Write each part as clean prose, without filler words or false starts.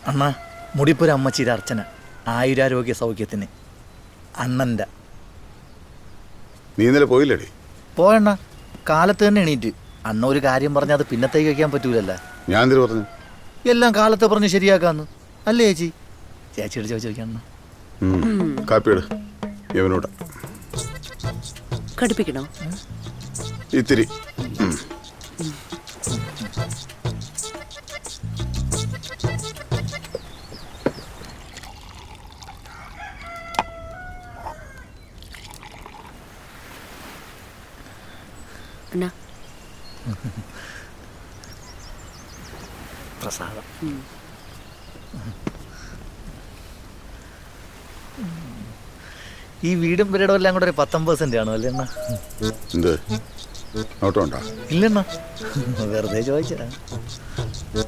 അണ്ണാ മുടിപ്പുര അമ്മച്ചിയുടെ അർച്ചന ആയുരാരോഗ്യ സൗഖ്യത്തിന് അണ്ണൻ്റെ. നീ ഇന്നലെ പോയില്ലേടി? പോയണ്ണ, കാലത്ത് തന്നെ എണീറ്റ്. അണ്ണ ഒരു കാര്യം പറഞ്ഞാൽ അത് പിന്നത്തേക്ക് വയ്ക്കാൻ പറ്റൂലല്ല. ഞാൻ എന്തിനു പറഞ്ഞു? എല്ലാം കാലത്തെ പറഞ്ഞ് ശരിയാക്കാന്ന് അല്ലേ ചേച്ചി? ചേച്ചിയോട് ചോദിക്കണം. കാപ്പിയോട് യവനോട് കടുപ്പിക്കണോ? ഇത്തിരി. പ്രസാദം. ഈ വീടും വീടും എല്ലാം കൂടെ ഒരു 19% ആണോ അല്ലേ അണ്ണ? എന്ത് നോട്ടമുണ്ടോ? ഇല്ലണ്ണ, വെറുതെ ചോദിച്ചാ.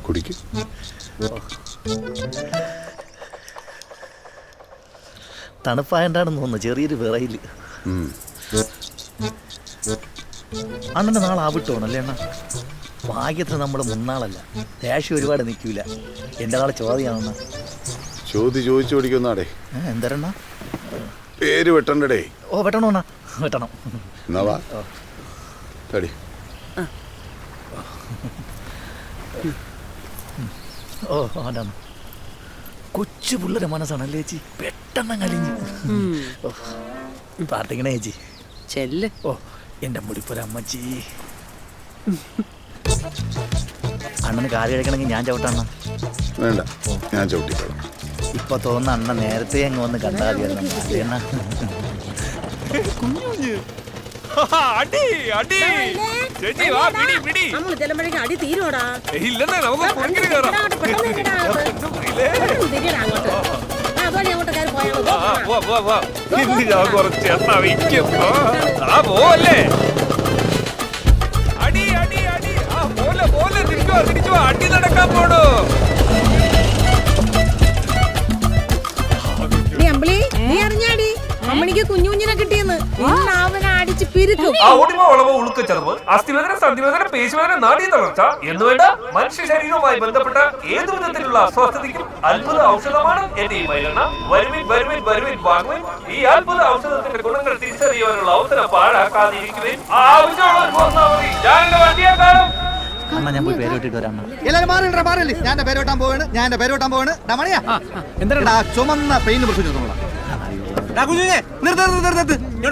കുടിക്കും. തണുപ്പായണ്ടാണെന്ന് തോന്നുന്നു, ചെറിയൊരു വിറയില്. അണ്ണൻ്റെ നാളെ ആവിട്ടോണല്ലേ അണ്ണ? ഭാഗ്യത്തിന് നമ്മൾ മുന്നാളല്ല, ദേഷ്യം ഒരുപാട് നിൽക്കൂല. എൻ്റെ നാളെ ചോദ്യമാണെണ്ണ. ചോദിച്ചു പഠിക്കുന്നാടേ. എന്തരണ്ണ? പേര് വെട്ടണ്ടേ? ഓ വെട്ടണോ അണ്ണ, വെട്ടണം. എന്നാ വാ തടി. ഓ അതാണ് കൊച്ചു പിള്ളേരെ മനസ്സാണല്ലേ ചേച്ചി, പെട്ടെന്ന് കലിഞ്ഞ്. പ്രാർത്ഥിക്കണേ ചേച്ചി. ചെല്ല്. ഓ എൻ്റെ മുടിപ്പുര അമ്മച്ചി. അണ്ണന് കാല് കഴിക്കണമെങ്കിൽ ഞാൻ ചവിട്ടണ്ണ. വേണ്ട, ഞാൻ ചവിട്ടിക്കോളാം. ഇപ്പൊ തോന്നുന്ന അണ്ണ നേരത്തെ അങ്ങ് വന്ന് കണ്ടാൽ മതിയണ്ണ. അടി അടി ചേച്ചി വാ, പിടി പിടി. നമ്മൾ ചെല്ലുമ്പോഴേക്കും അടി തീരുവാടാ. ഇല്ലെന്നേ, നമുക്ക് പുറകിൽ കയറാം. ഇന്ന് ഞാൻ കുറച്ച് എണ്ണ വയ്ക്കും. ആ പോവല്ലേ. അടി അടി അടി. ആ പോലെ പോലെ തിരിച്ചു അടി നടക്കാൻ പോടോ. നീ അറിഞ്ഞാടി അമ്മണിക്ക് കുഞ്ഞു കുഞ്ഞിനെ കിട്ടിയെന്ന്? അവനെ അടിച്ച് പിരിക്കും. അസ്ഥിവേദന, സന്ധിവേദന, പേശിവേദന, നാഡീ തളർച്ച എന്നുവേണ്ട മനുഷ്യ ശരീരവുമായി ബന്ധപ്പെട്ട ഏതു വിധത്തിലുള്ള അസ്വസ്ഥതയ്ക്കും അത്ഭുത ഔഷധമാണ് എന്റെ ഈ മരുന്ന്. വരുവിൻ വരുവിൻ വരുവിൻ വാങ്ങുവിൻ. ഈ അത്ഭുത ഔഷധത്തിന്റെ ഗുണങ്ങൾ തിരിച്ചറിയാനുള്ള അവസരം പാഴാക്കാതിരിക്കുവിൻ. ആവശ്യമുള്ളവർ പോന്നാ മതി. ഞാൻ എന്റെ വണ്ടിയെ കാണും. അണ്ണ ഞാൻ പോയി പേര് വെട്ടിട്ട് വരാം. എല്ലാരും മാറില്ല, ഞാൻ എന്റെ പേര് വെട്ടാൻ പോവാണ്. ഡമണിയാ എന്താ ചുമന്ന പെയിന്റ് പിടിച്ചു?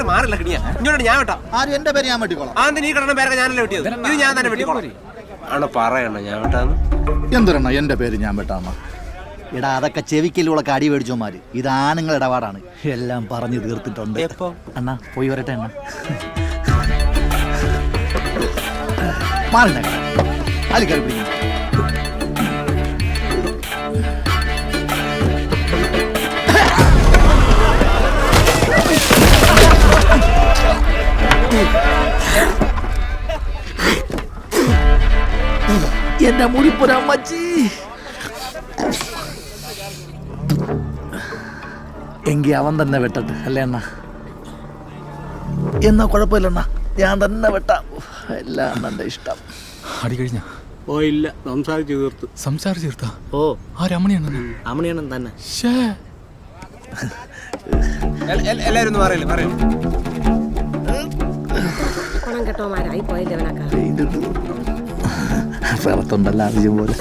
മാറില്ല കിണിയാ, ഇങ്ങോട്ട് ഞാൻ വെട്ടാം. ആരും എന്റെ പേര് ഞാൻ വെട്ടിക്കോളാം. ആദ്യം നീ കിടന്ന പേരൊക്കെ ഞാനല്ലേ വെട്ടിയത്, ഇത് ഞാൻ തന്നെ വെട്ടിക്കോളാം. ആണ് പറയണ ഞാൻ വെട്ടാന്ന്. എന്തിനാ എന്റെ പേര് ഞാൻ വെട്ടാമ്മ? എടാ അതൊക്കെ ചെവിക്കലൂടെ അടി മേടിച്ചോമാര്. ഇത് ആണുങ്ങളുടെ ഇടപാടാണ്. എല്ലാം പറഞ്ഞു തീർത്തിട്ടുണ്ട്. അണ്ണ പോയി വരട്ടെ അണ്ണ. മാറില്ല അത് കയറി പിടിക്കും. എന്റെ മുടിപ്പുര അമ്മച്ചി. എങ്കി അവൻ തന്നെ വെട്ടട്ടെ അല്ലേ അണ്ണ? എന്നാ കുഴപ്പമില്ലണ്ണ, ഞാൻ തന്നെ വെട്ടാം. എല്ലാം എന്റെ ഇഷ്ടം. അടി കഴിഞ്ഞ? ഓ ഇല്ല, സംസാരിച്ചു തീർത്താ? ഓ ആ രമണിയാണ്. അമണിയാണ് തന്നെ. എല്ലാരും ഒന്ന് പറയല്ലേ പറയല്ലേ. കേട്ടോമാരായി പോയില്ലേ സ്ഥലത്തുണ്ടല്ലോ ആവശ്യം പോലെ.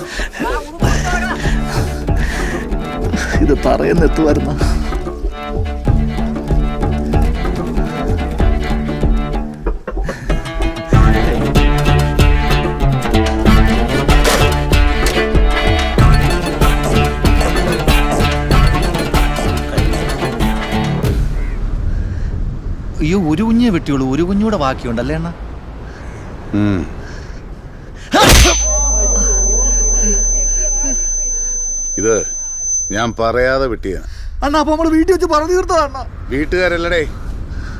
ഇത് പറയുന്നെത്തുമായിരുന്ന. അയ്യോ, ഒരു കുഞ്ഞേ വെട്ടിയുള്ളൂ, ഒരു കുഞ്ഞൂടെ ബാക്കിയുണ്ടല്ലേ അണ്ണ? ഇത് ഞാൻ പറയാതെ വെട്ടിയ അണ്ണ. അപ്പൊ നമ്മള് വീട്ടിൽ വെച്ച് പറഞ്ഞു തീർത്തതാ. വീട്ടുകാരല്ലടേ,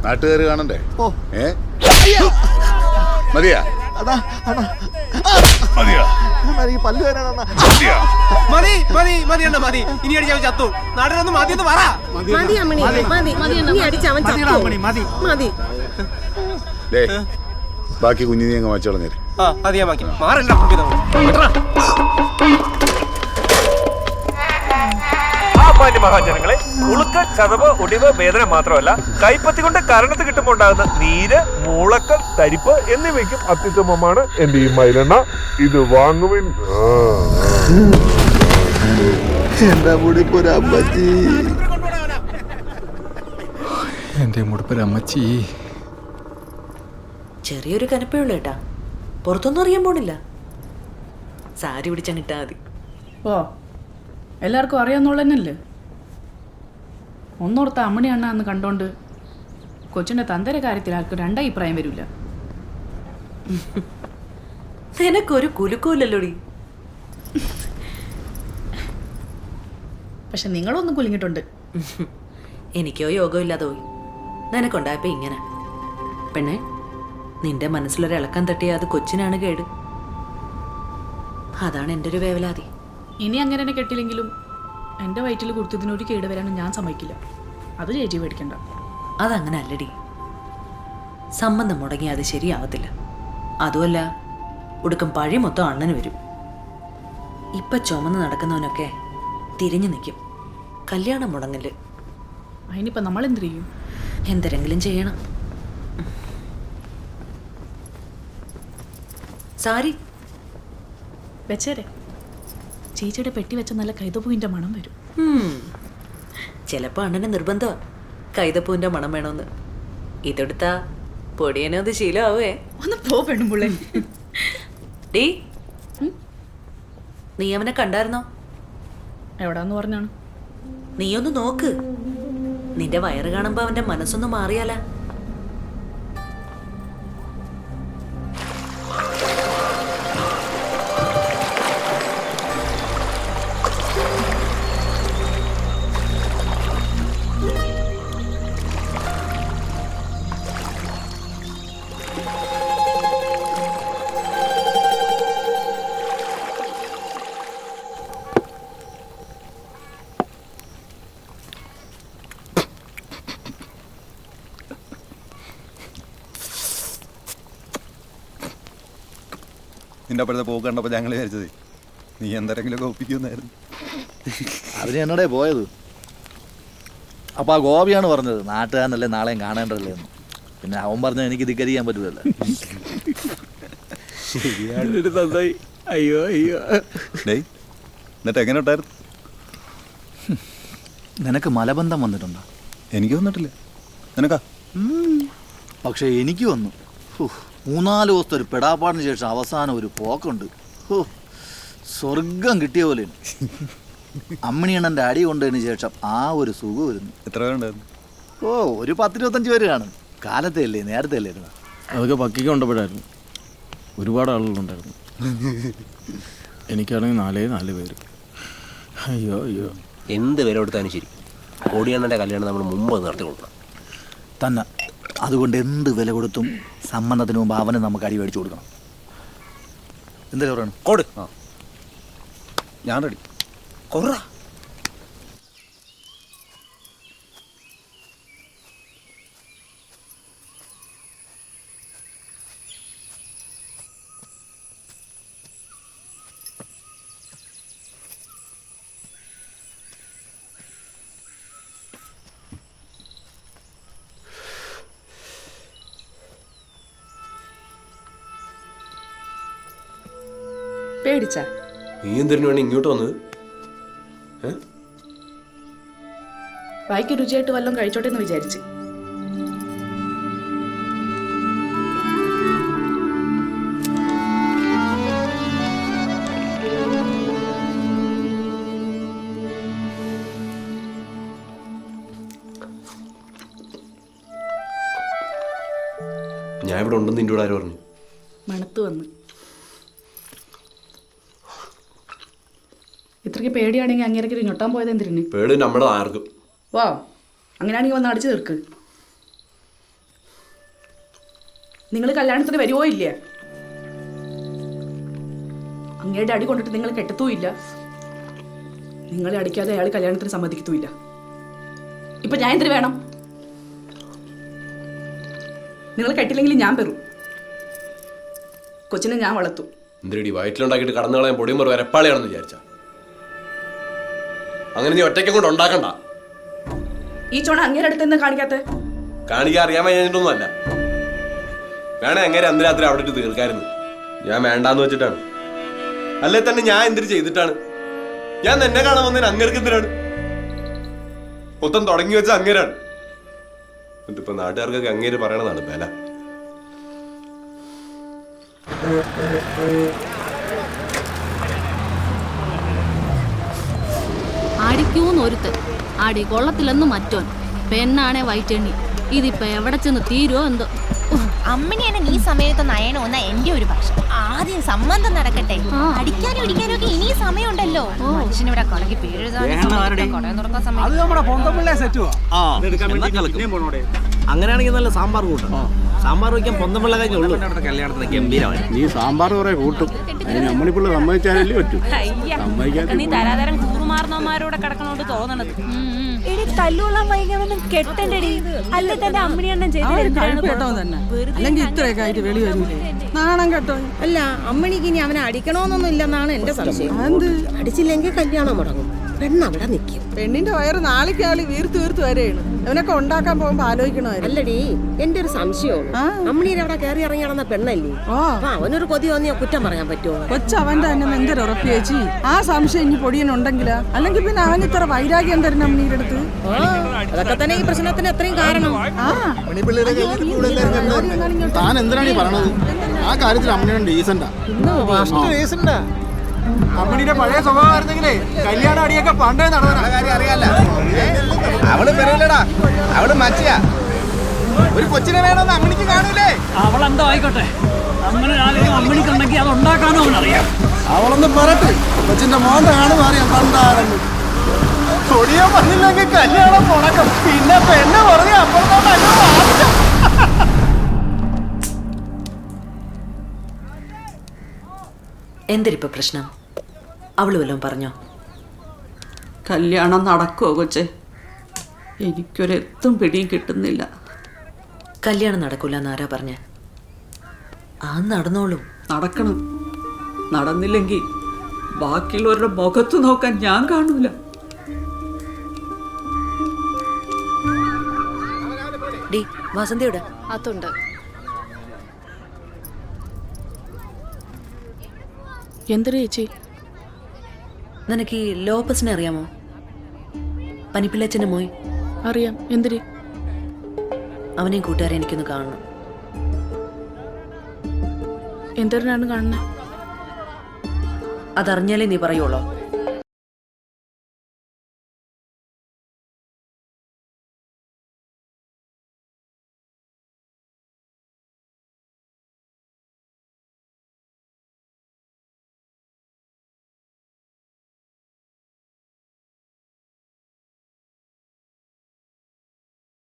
നാട്ടുകാർ കാണണ്ടേ? ഓ മതിയാ പല്ല് വരാണ്. മതി മതി മതി അണ്ണ മതി. ഇനി അടിച്ചവൻ ചത്തു. നാട്ടിലൊന്നും മതി എന്ന് പറ. ബാക്കി കുഞ്ഞിനെ അങ്ങ് വാങ്ങിച്ചോളഞ്ഞേര്. മാറില്ല. മഹാജനങ്ങളെ, ഉളുക്ക്, ചതവ്, ഒടിവ്, വേദന മാത്രമല്ല കൈപ്പത്തി കൊണ്ട് കരണത്ത് കിട്ടുമ്പോൾ ഉണ്ടാകുന്ന നീര്, മൂളക്കൽ, തരിപ്പ് എന്നിവയ്ക്കും അത്യുത്തമമാണ് എന്റെ ഈ മൈലെണ്ണ. ഇത് വാങ്ങുവിൻ. എന്റെ മുടിപ്പൊരമ്മച്ചി. എന്റെ മുടുപ്പൊരമ്മച്ചി. ചെറിയൊരു കനപ്പേ ഉള്ളു കേട്ടാ, പുറത്തൊന്നും അറിയാൻ പോണില്ല. സാരി പിടിച്ചങ്ങിട്ടാ മതി. ഓ എല്ലാവർക്കും അറിയാവുന്നുള്ള തന്നെയല്ലേ. ഒന്നോർത്ത അമ്മണി അണ്ണ എന്ന് കണ്ടോണ്ട് കൊച്ചിൻ്റെ തന്തര കാര്യത്തിൽ ആർക്കും രണ്ടഭിപ്രായം വരില്ല. നിനക്കൊരു കുലുക്കൂല്ലല്ലോടി. പക്ഷെ നിങ്ങളൊന്നും കുലുങ്ങിട്ടുണ്ട്. എനിക്കോ യോഗമില്ലാതെ പോയി. നിനക്കുണ്ടായപ്പോ ഇങ്ങനെ. പെണ്ണെ, നിന്റെ മനസ്സിലൊരിളക്കം തട്ടിയ അത് കൊച്ചിനാണ് കേട്. അതാണ് എൻ്റെ ഒരു വേവലാതി. ഇനി അങ്ങനെ തന്നെ കെട്ടില്ലെങ്കിലും എൻ്റെ വയറ്റിൽ കൊടുത്തതിനൊരു കേട് വരാനും ഞാൻ സമ്മതിക്കില്ല. അത് ചേച്ചി പേടിക്കണ്ട. അതങ്ങനെ അല്ലടി. സംബന്ധം മുടങ്ങി അത് ശരിയാവത്തില്ല. അതുമല്ല, ഒടുക്കം പഴി മൊത്തം അണ്ണന് വരും. ഇപ്പൊ ചുമന്ന് നടക്കുന്നവനൊക്കെ തിരിഞ്ഞു നിൽക്കും. കല്യാണം മുടങ്ങല്. അതിനിപ്പോൾ നമ്മൾ എന്ത് ചെയ്യും? എന്തെങ്കിലും ചെയ്യണം. സാരി വെച്ചേരെ. ചേച്ചിയുടെ പെട്ടി വെച്ച നല്ല കൈതപ്പൂവിൻ്റെ മണം വരും. ചിലപ്പോൾ അണ്ണന് നിർബന്ധമാണ് കൈതപ്പൂവിൻ്റെ മണം വേണമെന്ന്. ഇതെടുത്താ പൊടിയനോ അത് ശീലമാവേ. ഒന്ന് പോ പെണ്ണുമ്പുള്ളേ. ഡീ, നീ അവനെ കണ്ടായിരുന്നോ? എവിടാന്ന് പറഞ്ഞാണ്? നീയൊന്ന് നോക്ക്. നിന്റെ വയറ് കാണുമ്പോ അവന്റെ മനസ്സൊന്ന് മാറിയാലാ. നിന്റെ അപ്പോഴത്തെ പോക്ക് കണ്ടപ്പോൾ ഞങ്ങൾ വിചാരിച്ചത് നീ എന്തെങ്കിലുമൊക്കെ ഒപ്പിക്കുന്നായിരുന്നു. അതിന് എന്നോടേ പോയത്. അപ്പോൾ ആ ഗോപിയാണ് പറഞ്ഞത് നാട്ടുകാരനല്ലേ നാളെയും കാണേണ്ടതല്ലേ എന്ന്. പിന്നെ അവൻ പറഞ്ഞ എനിക്ക് ധിക്കരിക്കാൻ പറ്റില്ലല്ലോ. നന്നായി. അയ്യോ അയ്യോ. ഡേയ്, എന്നിട്ട് എങ്ങനെ ഉണ്ടായിരുന്നു? നിനക്ക് മലബന്ധം വന്നിട്ടുണ്ടോ? എനിക്ക് വന്നിട്ടില്ല. നിനക്കാ? പക്ഷെ എനിക്ക് വന്നു. 3-4 ദിവസത്തെ ഒരു പെടാപ്പാടിന് ശേഷം അവസാനം ഒരു പോക്കുണ്ട്. സ്വർഗം കിട്ടിയ പോലെയാണ്. അമ്മിണിയണ്ണൻ്റെ അടി കൊണ്ടതിന് ശേഷം ആ ഒരു സുഖം വരുന്നു. എത്ര പേരുണ്ടായിരുന്നു? ഒരു 10-25 പേര് കാണും. കാലത്തെ അല്ലേ, നേരത്തെ അല്ലേ? അതൊക്കെ പക്കിക്ക് കൊണ്ടപ്പോഴായിരുന്നു. ഒരുപാട് ആളുകളുണ്ടായിരുന്നു. എനിക്കാണെങ്കിൽ 4 പേര്. അയ്യോ അയ്യോ. എന്ത് വില കൊടുത്താലും ശരി, കോടിയണ്ണൻ്റെ കല്യാണം നമ്മൾ മുമ്പ് നടത്തി കൊടുക്കണം തന്നെ. അതുകൊണ്ട് എന്ത് വില കൊടുത്തും സമ്മതത്തിന് മുമ്പ് അവന് നമുക്ക് അടി മേടിച്ചു കൊടുക്കണം. എന്തായാലും പറയണം. കോട്. ഞാൻ റെഡി. കൊറ. പേടിച്ചാ? നീ എന്തിനു വേണ്ടി ഇങ്ങോട്ട് വന്നത്? വായിക്ക് രുചിയായിട്ട് വല്ലതും കഴിച്ചോട്ടെ എന്ന് വിചാരിച്ച്. ഞാൻ ഇവിടെ ഉണ്ടെന്ന് നിന്റെ കൂടെ ആര് പറഞ്ഞു? മണത്ത് വന്ന്. ഇത്രയ്ക്ക് പേടിയാണെങ്കിൽ അങ്ങേരക്ക് ഞൊട്ടാൻ പോയത് എന്തിന്? പേടി നമ്മുടെ ആർക്കും. വാ, അങ്ങനെയാണെങ്കിൽ വന്ന് അടിച്ചു തീർക്ക്. നിങ്ങൾ കല്യാണത്തിന് വരുവോ ഇല്ല? അങ്ങയുടെ അടി കൊണ്ടിട്ട് നിങ്ങൾ കെട്ടത്തുമില്ല. നിങ്ങളെ അടിക്കാതെ അയാൾ കല്യാണത്തിന് സമ്മതിക്കത്തുമില്ല. ഇപ്പൊ ഞാൻ എന്തിനു വേണം? നിങ്ങൾ കെട്ടില്ലെങ്കിൽ ഞാൻ പെറും. കൊച്ചിനെ ഞാൻ വളർത്തും. എന്തിനടി വയറ്റിലുണ്ടാക്കിയിട്ട് കടന്നു കളയാൻ പൊടിയും പറ വരപ്പാളിയാണെന്ന് വിചാരിച്ച? അങ്ങനെ നീ ഒറ്റയ്ക്ക് കൊണ്ട് ഉണ്ടാക്കണ്ട. ഈ ചോണ അങ്ങേരുടെ അടുത്ത് നിന്ന് കാണിക്കാത്ത കാണിക്കാൻ അറിയാൻ കഴിഞ്ഞിട്ടൊന്നും അല്ല. വേണേ അങ്ങനെ അന്ന് രാത്രി അവിടെ ഇട്ട് തീർക്കായിരുന്നു. ഞാൻ വേണ്ടാന്ന് വെച്ചിട്ടാണ്. അല്ലേ തന്നെ ഞാൻ എന്തിനു ചെയ്തിട്ടാണ്? ഞാൻ നിന്നെ കാണാൻ വന്നതിന് അങ്ങേർക്ക് എന്തിനാണ്? മൊത്തം തുടങ്ങി വെച്ച അങ്ങേരാണ്. ഇതിപ്പോ നാട്ടുകാർക്കൊക്കെ അങ്ങേര് പറയണതാണ് വില. അടിക്കൂന്ന് ഒരുത്തൻ അടി കൊള്ളത്തില്ലെന്ന് മറ്റോൻ പെണ്ണാണേ വൈറ്റെണ്ണി. ഇതിപ്പോ എവിടെ ചെന്ന് തീരുവോ എന്തോ. അമ്മനെയാണ് ഈ സമയത്ത് നയനോന്ന എന്റെ ഒരു പക്ഷം. ആദ്യം സംബന്ധം നടക്കട്ടെ. അടിക്കാനും ഇടിക്കാനും ഒക്കെ ഇനി സമയമുണ്ടല്ലോ. മനുഷ്യനിവിടെ കളക്കി അങ്ങനെയാണെങ്കിൽ നല്ല സാമ്പാർ കൂട്ടും. സാമ്പാർ വയ്ക്കാൻ പൊന്തമ്പിള്ള കഴിഞ്ഞുള്ളൂ. കല്യാണത്തിന് ഗംഭീരമായി. നീ സാമ്പാർ കുറെ കൂട്ടും. അതിന് അമ്മണിപ്പിള്ള സമ്മതിച്ചാലല്ലേ പറ്റൂ. നീ തരാതരം കൂറുമാറുന്നവന്മാരോടെ കിടക്കണോണ്ട് തോന്നണത്. എടി തല്ലുള്ള വൈകമൊന്നും കെട്ടണ്ടടി. അല്ലെ തന്റെ അമ്മണിയെണ്ണം അല്ലെങ്കിൽ ഇത്രയൊക്കെ ആയിട്ട് വെളി വരൂലേ? നാണം കേട്ടോ. അല്ല അമ്മണിക്ക് ഇനി അവനെ അടിക്കണോന്നൊന്നും ഇല്ലെന്നാണ് എന്റെ സംശയം. അടിച്ചില്ലെങ്കിൽ കല്യാണം മുടങ്ങും. പെണ്ണവിടെ നിൽക്കും. പെണ്ണിന്റെ വയറ് നാളിക്കാളി വീർത്ത് വീർത്ത് വരെയാണ്. അവനൊക്കെ ഉണ്ടാക്കാൻ പോകുമ്പോ ആലോചിക്കണമായിരുന്നു. അല്ലടി എന്റെ ഒരു സംശയമാണ്. അമ്മണീര് അവിടെ കയറി ഇറങ്ങി നടന്ന പെണ്ണല്ലേ? അപ്പൊ അവനൊരു കൊതി തോന്നിയാ കുറ്റം പറയാൻ പറ്റുമോ? കൊച്ചവന്റെ തന്നെ എന്തൊരു ഉറപ്പ് ചേച്ചി. ആ സംശയം ഇനി പൊടിയനുണ്ടെങ്കിലാ. അല്ലെങ്കിൽ പിന്നെ അവൻ ഇത്ര വൈരാഗ്യം തരുന്ന അമ്മീരുടെ അടുത്ത്. അതൊക്കെ തന്നെ ഈ പ്രശ്നത്തിന് എത്രയും കാരണം. താൻ എന്തിനാണ് ഈ പറയണത്? ആ കാര്യത്തിൽ അമ്മയാണ് ഡീസന്റാ. അമ്മണിയുടെ പഴയ സ്വഭാവമായിരുന്നെങ്കിലേ കല്യാണ അടിയൊക്കെ പണ്ടേ നടന്ന കാര്യം അറിയാല്ല. അവള് പെരയില്ലടാ, അവള് മച്ചിയാ. ഒരു കൊച്ചിനെ വേണമെന്ന് അമ്മണിക്ക് കാണൂലേ? അവളെന്തോ ആയിക്കോട്ടെ, അങ്ങനെ അമ്മണിക്കുണ്ടെങ്കിൽ അത് ഉണ്ടാക്കാനോ അവനറിയാം. അവളൊന്ന് പറട്ടെ. കൊച്ചിന്റെ മോന്റെ ആണ് മാറിയാ പണ്ടാരെന്ന്. കൊടിയോ വന്നില്ലെങ്കിൽ കല്യാണം മുടക്കും. പിന്നെ പെണ്ണ് പറഞ്ഞ അപ്പുറത്തോട്ടല്ലോ. എന്തിരിപ്പോ പ്രശ്നം? അവള് വല്ലതും പറഞ്ഞോ? കല്യാണം നടക്കുവോ കൊച്ചെ? എനിക്കൊരെത്തും പിടിയും കിട്ടുന്നില്ല. കല്യാണം നടക്കൂല എന്നാരാ പറഞ്ഞ? ആ നടന്നോളൂ. നടക്കണം. നടന്നില്ലെങ്കിൽ ബാക്കിയുള്ളവരുടെ മുഖത്ത് നോക്കാൻ ഞാൻ കാണൂല. ഡി വസന്തിയുടെ അതുണ്ട്. എന്തൊരു ചേച്ചി? നിനക്ക് ഈ ലോപ്പസിനെ അറിയാമോ? പനിപ്പിള്ളച്ചന്റെ മോയ്. അറിയാം. എന്തിരി? അവനെയും കൂട്ടുകാരെ എനിക്കൊന്ന് കാണണം. എന്തിനാണ് കാണുന്നത്? അതറിഞ്ഞാലേ നീ പറയുള്ളോ?